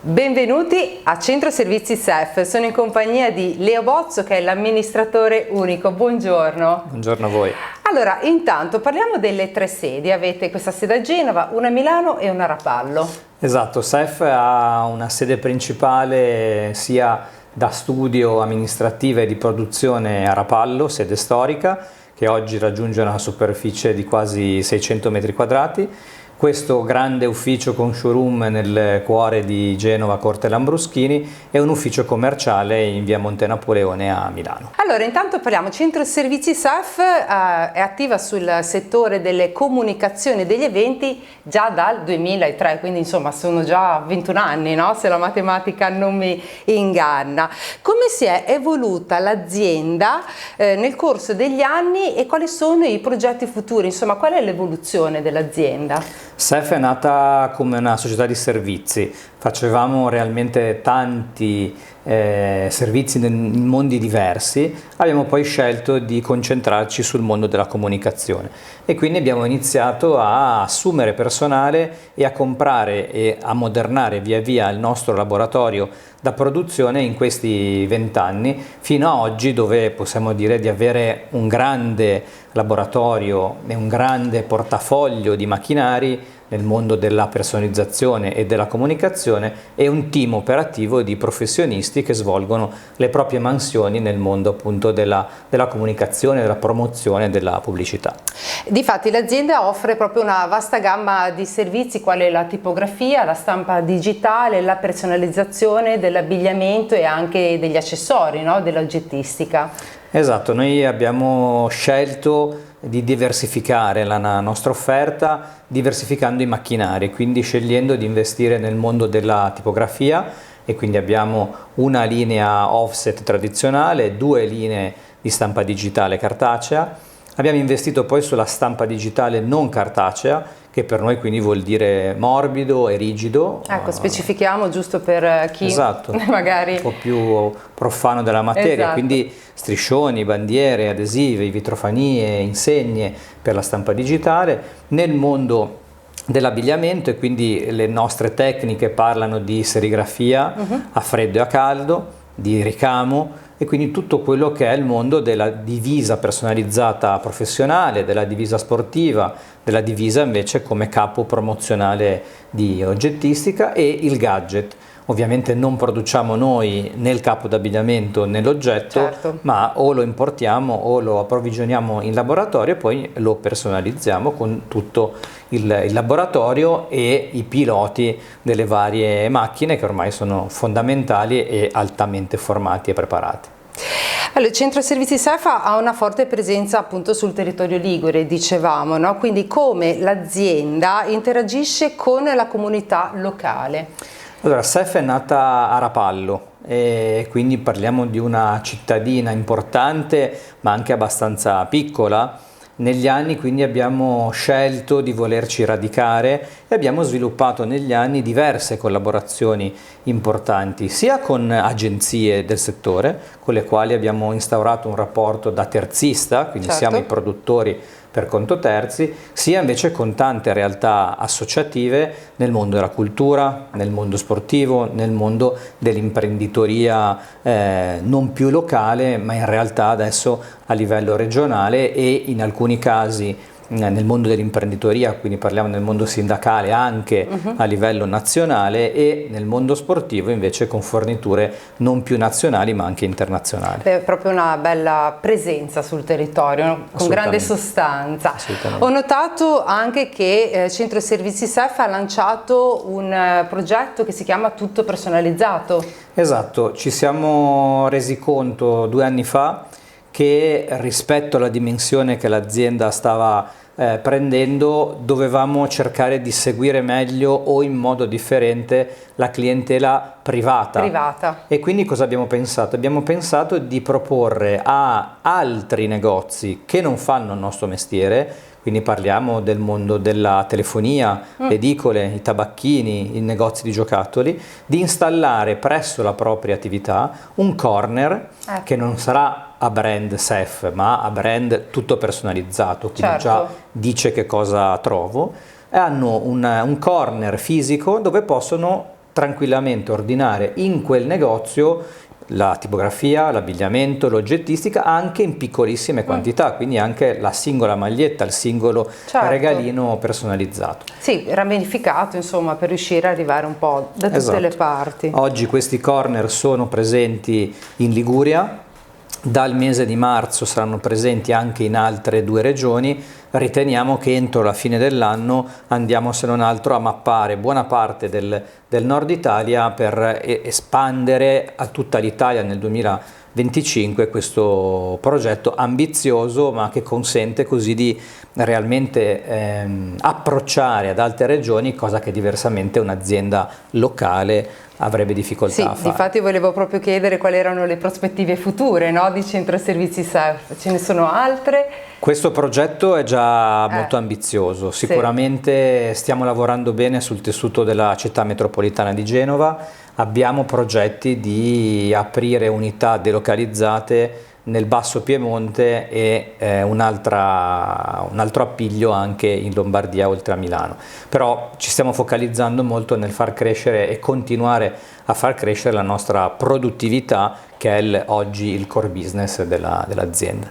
Benvenuti a Centro Servizi SEF, sono in compagnia di Leo Bozzo che è l'amministratore unico, buongiorno. Buongiorno a voi. Allora, intanto parliamo delle tre sedi, avete questa sede a Genova, una a Milano e una a Rapallo. Esatto, SEF ha una sede principale sia da studio amministrativa e di produzione a Rapallo, sede storica, che oggi raggiunge una superficie di quasi 600 metri quadrati. Questo grande ufficio con showroom nel cuore di Genova, Corte Lambruschini, è un ufficio commerciale in via Monte Napoleone a Milano. Allora, intanto parliamo, Centro Servizi SEF è attiva sul settore delle comunicazioni e degli eventi già dal 2003, quindi insomma sono già 21 anni, no? Se la matematica non mi inganna. Come si è evoluta l'azienda nel corso degli anni e quali sono i progetti futuri? Insomma, qual è l'evoluzione dell'azienda? SEF è nata come una società di servizi, facevamo realmente tanti servizi in mondi diversi, abbiamo poi scelto di concentrarci sul mondo della comunicazione e quindi abbiamo iniziato a assumere personale e a comprare e a modernare via via il nostro laboratorio da produzione in questi 20 anni fino a oggi, dove possiamo dire di avere un grande laboratorio e un grande portafoglio di macchinari nel mondo della personalizzazione e della comunicazione e un team operativo di professionisti che svolgono le proprie mansioni nel mondo appunto della comunicazione, della promozione e della pubblicità. Difatti l'azienda offre proprio una vasta gamma di servizi quale la tipografia, la stampa digitale, la personalizzazione dell'abbigliamento e anche degli accessori, no? Dell'oggettistica. Esatto, noi abbiamo scelto di diversificare la nostra offerta diversificando i macchinari, quindi scegliendo di investire nel mondo della tipografia e quindi abbiamo una linea offset tradizionale, 2 linee di stampa digitale cartacea. Abbiamo investito poi sulla stampa digitale non cartacea, che per noi quindi vuol dire morbido e rigido. Ecco, specifichiamo giusto per chi magari un po' più profano della materia, esatto. Quindi striscioni, bandiere, adesivi, vitrofanie, insegne per la stampa digitale. Nel mondo dell'abbigliamento e quindi le nostre tecniche parlano di serigrafia a freddo e a caldo, di ricamo e quindi tutto quello che è il mondo della divisa personalizzata professionale, della divisa sportiva, della divisa invece come capo promozionale di oggettistica e il gadget. Ovviamente non produciamo noi né il capo d'abbigliamento né l'oggetto, certo, ma o lo importiamo o lo approvvigioniamo in laboratorio e poi lo personalizziamo con tutto il laboratorio e i piloti delle varie macchine che ormai sono fondamentali e altamente formati e preparati. Allora, il Centro Servizi SEF ha una forte presenza appunto sul territorio ligure, dicevamo, no? Quindi come l'azienda interagisce con la comunità locale? Allora, SEF è nata a Rapallo e quindi parliamo di una cittadina importante ma anche abbastanza piccola. Negli anni quindi abbiamo scelto di volerci radicare e abbiamo sviluppato negli anni diverse collaborazioni importanti, sia con agenzie del settore, con le quali abbiamo instaurato un rapporto da terzista, quindi certo, siamo i produttori per conto terzi, sia invece con tante realtà associative nel mondo della cultura, nel mondo sportivo, nel mondo dell'imprenditoria non più locale, ma in realtà adesso a livello regionale e in alcuni casi nel mondo dell'imprenditoria, quindi parliamo del mondo sindacale anche a livello nazionale e nel mondo sportivo invece con forniture non più nazionali ma anche internazionali. È proprio una bella presenza sul territorio, no? Con grande sostanza. Ho notato anche che Centro Servizi SEF ha lanciato un progetto che si chiama Tutto Personalizzato. Esatto, ci siamo resi conto 2 anni fa che rispetto alla dimensione che l'azienda stava prendendo, dovevamo cercare di seguire meglio o in modo differente la clientela privata. E quindi cosa abbiamo pensato? Abbiamo pensato di proporre a altri negozi che non fanno il nostro mestiere, quindi parliamo del mondo della telefonia, le edicole, i tabacchini, i negozi di giocattoli, di installare presso la propria attività un corner che non sarà a brand SEF, ma a brand tutto personalizzato, quindi già dice che cosa trovo, e hanno un corner fisico dove possono tranquillamente ordinare in quel negozio la tipografia, l'abbigliamento, l'oggettistica anche in piccolissime quantità, quindi anche la singola maglietta, il singolo regalino personalizzato. Sì, ramificato insomma, per riuscire ad arrivare un po' da tutte le parti. Oggi questi corner sono presenti in Liguria, dal mese di marzo saranno presenti anche in altre 2 regioni. Riteniamo che entro la fine dell'anno andiamo, se non altro, a mappare buona parte del nord Italia per espandere a tutta l'Italia nel 2025 questo progetto ambizioso, ma che consente così di realmente approcciare ad altre regioni, cosa che diversamente un'azienda locale avrebbe difficoltà a fare. Difatti volevo proprio chiedere quali erano le prospettive future, no, di Centro Servizi SEF. Ce ne sono altre? Questo progetto è già molto ambizioso, sicuramente stiamo lavorando bene sul tessuto della città metropolitana di Genova, abbiamo progetti di aprire unità delocalizzate nel Basso Piemonte e un altro appiglio anche in Lombardia oltre a Milano, però ci stiamo focalizzando molto nel far crescere e continuare a far crescere la nostra produttività, che è oggi il core business dell'azienda.